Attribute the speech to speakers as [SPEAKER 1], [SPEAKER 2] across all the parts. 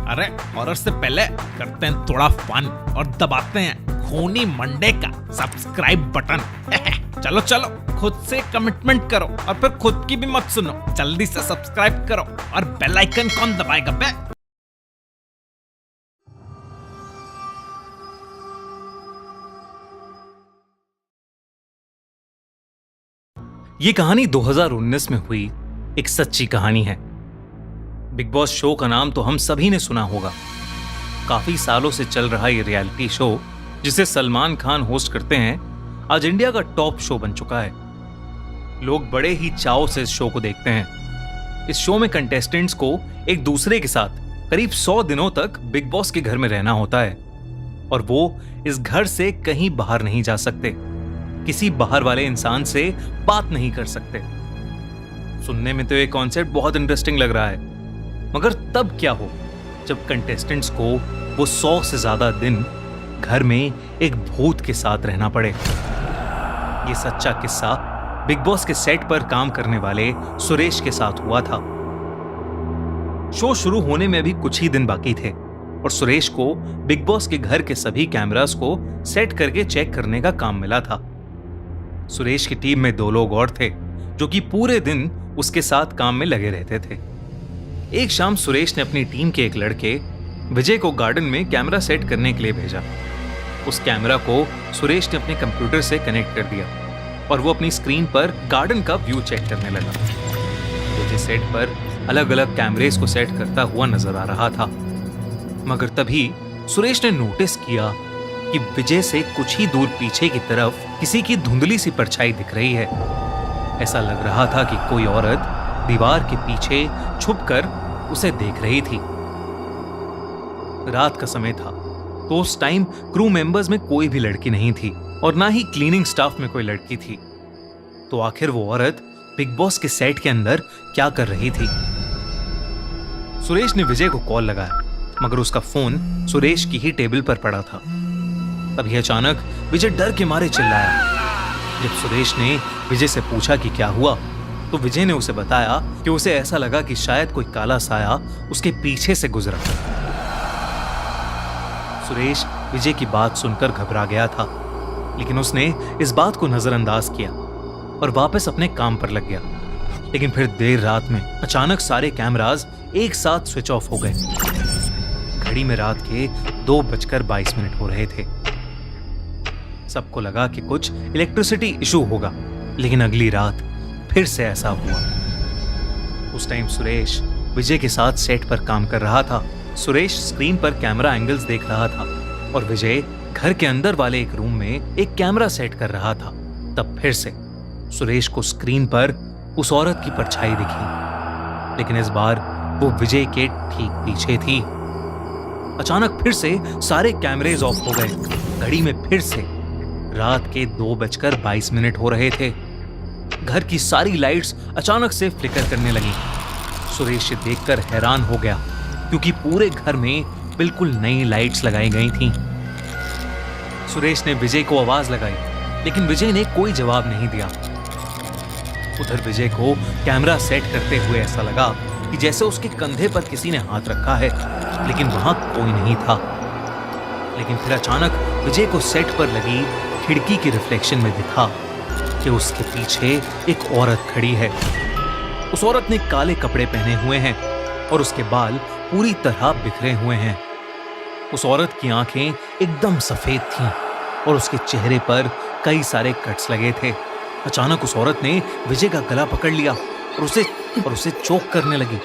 [SPEAKER 1] अरे हॉरर से पहले करते हैं थोड़ा फन और दबाते हैं खूनी मंडे का सब्सक्राइब बटन। चलो चलो खुद से कमिटमेंट करो और फिर खुद की भी मत सुनो, जल्दी से सब्सक्राइब करो और बेल आइकन कौन दबाएगा बे?
[SPEAKER 2] ये कहानी 2019 में हुई एक सच्ची कहानी है। बिग बॉस शो का नाम तो हम सभी ने सुना होगा। काफी सालों से चल रहा ये रियलिटी शो जिसे सलमान खान होस्ट करते हैं, आज इंडिया का टॉप शो बन चुका है। लोग बड़े ही चाव से इस शो को देखते हैं। इस शो में कंटेस्टेंट्स को एक दूसरे के साथ करीब 100 दिनों तक बिग बॉस के घर में रहना होता है और वो इस घर से कहीं बाहर नहीं जा सकते, किसी बाहर वाले इंसान से बात नहीं कर सकते। सुनने में तो ये कॉन्सेप्ट बहुत इंटरेस्टिंग लग रहा है, मगर तब क्या हो जब कंटेस्टेंट्स को वो 100 से ज्यादा दिन घर में एक भूत के साथ रहना पड़े। ये सच्चा किस्सा बिग बॉस के सेट पर काम करने वाले सुरेश के साथ हुआ था। शो शुरू होने में भी कुछ ही दिन बाकी थे और सुरेश को बिग बॉस के घर के सभी कैमरास को सेट करके चेक करने का काम मिला था। सुरेश की टीम में 2 लोग और थे जो कि पूरे दिन उसके साथ काम में लगे रहते थे। एक शाम सुरेश ने अपनी टीम के एक लड़के विजय को गार्डन में कैमरा सेट करने के लिए भेजा। उस कैमरा को सुरेश ने अपने कंप्यूटर से कनेक्ट कर दिया और वो अपनी स्क्रीन पर गार्डन का व्यू चेक करने लगा। विजय सेट पर अलग अलग कैमरेस को सेट करता हुआ नजर आ रहा था, मगर तभी सुरेश ने नोटिस किया कि विजय से कुछ ही दूर पीछे की तरफ किसी की धुंधली सी परछाई दिख रही है। ऐसा लग रहा था कि कोई औरत दीवार के पीछे छुपकर उसे देख रही थी। रात का समय था तो उस टाइम क्रू मेंबर्स में कोई भी लड़की नहीं थी और ना ही क्लीनिंग स्टाफ में कोई लड़की थी। तो आखिर वो औरत बिग बॉस के सेट के अंदर क्या कर रही थी? सुरेश ने विजय को कॉल लगाया, मगर उसका फोन सुरेश की ही टेबल पर पड़ा था। तभी अचानक विजय डर के मारे चिल्लाया। जब सुरेश ने विजय से पूछा कि क्या हुआ, तो विजय ने उसे बताया कि उसे ऐसा लगा कि शायद कोई काला साया उसके पीछे से गुजरा। सुरेश विजय की बात सुनकर घबरा गया था, लेकिन उसने इस बात को नजरअंदाज किया और वापस अपने काम पर लग गया। लेकिन फिर देर रात में अचानक सारे कैमरास एक साथ स्विच ऑफ हो गए। घड़ी में रात के 2:22 हो रहे थे। सबको लगा कि कुछ इलेक्ट्रिसिटी इशू होगा, लेकिन अगली रात फिर से ऐसा हुआ। उस टाइम सुरेश विजय के साथ सेट पर काम कर रहा था। सुरेश स्क्रीन पर कैमरा एंगल्स देख रहा था और विजय घर के अंदर वाले एक रूम में एक कैमरा सेट कर रहा था। तब फिर से सुरेश को स्क्रीन पर उस औरत की परछाई दिखी, लेकिन इस बार वो विजय के ठीक पीछे थी। अचानक फिर से सारे कैमरेज ऑफ हो गए। घड़ी में फिर से रात के 2:22 हो रहे थे। घर की सारी लाइट्स अचानक से फ्लिकर करने लगी। सुरेश देखकर हैरान हो गया, क्योंकि पूरे घर में बिल्कुल नई लाइट्स लगाई गई थीं। सुरेश ने विजय को आवाज लगाई, लेकिन विजय ने कोई जवाब नहीं दिया। उधर विजय को कैमरा सेट करते हुए ऐसा लगा कि जैसे उसके कंधे पर किसी ने हाथ रखा है, लेकिन वहां कोई नहीं था। लेकिन फिर अचानक विजय को सेट पर लगी खिड़की की रिफ्लेक्शन में दिखा कि उसके पीछे एक औरत खड़ी है। उस औरत ने काले कपड़े पहने हुए हैं और उसके बाल पूरी तरह बिखरे हुए हैं। उस औरत की आंखें एकदम सफेद थीं और उसके चेहरे पर कई सारे कट्स लगे थे। अचानक उस औरत ने विजय का गला पकड़ लिया और उसे चोक करने लगी।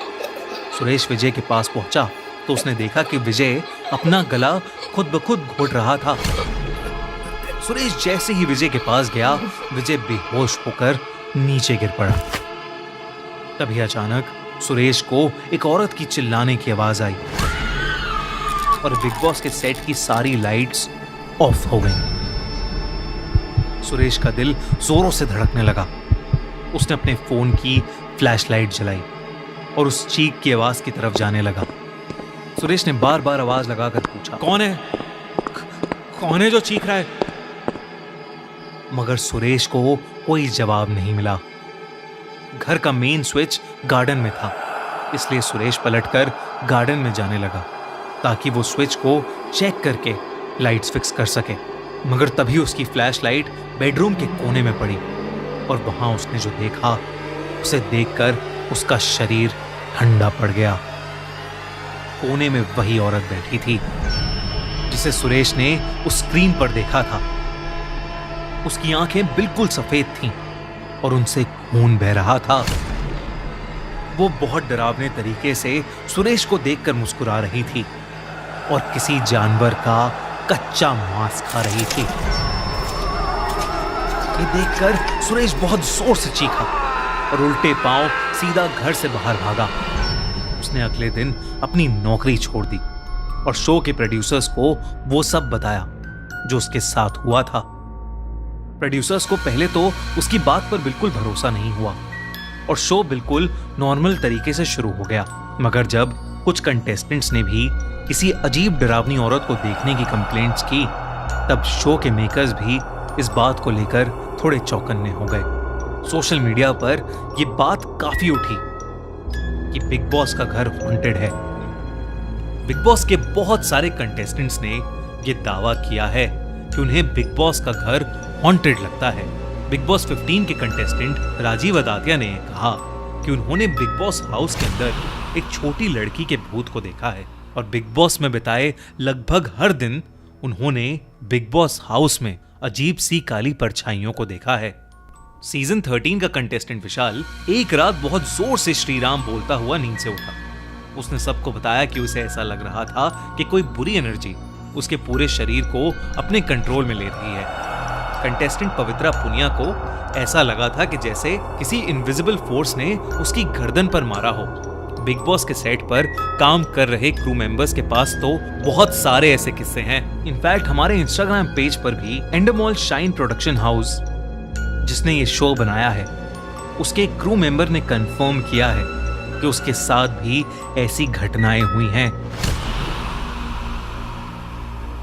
[SPEAKER 2] सुरेश विजय के पास पहुंचा तो उसने देखा कि विजय अपना गला खुद ब खुद घोट रहा था। सुरेश जैसे ही विजय के पास गया, विजय बेहोश होकर नीचे गिर पड़ा। तभी अचानक सुरेश को एक औरत की चिल्लाने की आवाज आई और बिग बॉस के सेट की सारी लाइट्स ऑफ हो गईं। सुरेश का दिल जोरों से धड़कने लगा। उसने अपने फोन की फ्लैशलाइट जलाई और उस चीख की आवाज की तरफ जाने लगा। सुरेश ने बार बार आवाज लगाकर पूछा, कौन है जो चीख रहा है? मगर सुरेश को कोई जवाब नहीं मिला। घर का मेन स्विच गार्डन में था, इसलिए सुरेश पलटकर गार्डन में जाने लगा ताकि वो स्विच को चेक करके लाइट्स फिक्स कर सके। मगर तभी उसकी फ्लैशलाइट बेडरूम के कोने में पड़ी और वहां उसने जो देखा, उसे देखकर उसका शरीर ठंडा पड़ गया। कोने में वही औरत बैठी थी जिसे सुरेश ने उस स्क्रीन पर देखा था। उसकी आंखें बिल्कुल सफेद थीं और उनसे खून बह रहा था। वो बहुत डरावने तरीके से सुरेश को देखकर मुस्कुरा रही थी और किसी जानवर का कच्चा मांस खा रही थी। ये देखकर सुरेश बहुत जोर से चीखा और उल्टे पांव सीधा घर से बाहर भागा। उसने अगले दिन अपनी नौकरी छोड़ दी और शो के प्रोड्यूसर्स को वो सब बताया जो उसके साथ हुआ था। प्रोड्यूसर्स को पहले तो उसकी बात पर बिल्कुल भरोसा नहीं हुआ और शो बिल्कुल नॉर्मल तरीके से शुरू हो गया। मगर जब कुछ कंटेस्टेंट्स ने भी किसी अजीब डरावनी औरत को देखने की कंप्लेंट्स की, तब शो के मेकर्स भी इस बात को लेकर थोड़े चौकन्ने हो गए। सोशल मीडिया पर यह बात काफी उठी कि बिग बॉस का घर हॉन्टेड है। बिग बॉस के बहुत सारे कंटेस्टेंट्स ने यह दावा किया है कि उन्हें बिग बॉस का घर हॉन्टेड लगता है। बिग बॉस 15 के कंटेस्टेंट राजीव अदातिया ने कहा कि उन्होंने बिग बॉस हाउस के अंदर एक छोटी लड़की के भूत को देखा है और बिग बॉस में बिताए लगभग हर दिन उन्होंने बिग बॉस हाउस में अजीब सी काली परछाइयों को देखा है। सीजन 13 का कंटेस्टेंट विशाल एक रात बहुत जोर से श्री राम बोलता हुआ नींद से उठा। उसने सबको बताया कि उसे ऐसा लग रहा था कि कोई बुरी एनर्जी उसके पूरे शरीर को अपने कंट्रोल में ले रही है। कंटेस्टेंट पवित्रा पुनिया को ऐसा लगा था कि जैसे किसी इनविजिबल फोर्स ने उसकी गर्दन पर मारा हो। बिग बॉस के सेट पर काम कर रहे क्रू मेंबर्स के पास तो बहुत सारे ऐसे किस्से हैं। इनफैक्ट हमारे इंस्टाग्राम पेज पर भी एंडरमॉल शाइन प्रोडक्शन हाउस, जिसने ये शो बनाया है, उसके एक क्रू मेंबर ने कंफर्म किया है कि उसके साथ भी ऐसी घटनाएं हुई हैं।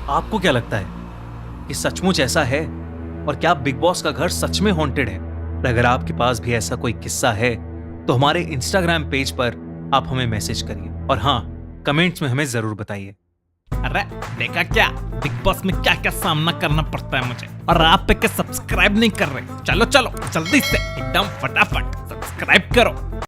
[SPEAKER 2] आपको क्या लगता है कि सचमुच ऐसा है और क्या बिग बॉस का घर सच में हॉन्टेड है? अगर आपके पास भी ऐसा कोई किस्सा है तो हमारे इंस्टाग्राम पेज पर आप हमें मैसेज करिए और हाँ, कमेंट्स में हमें जरूर बताइए।
[SPEAKER 1] अरे देखा क्या, बिग बॉस में क्या क्या सामना करना पड़ता है मुझे, और आप पे क्या सब्सक्राइब नहीं कर रहे? चलो चलो जल्दी से एकदम फटाफट सब्सक्राइब करो।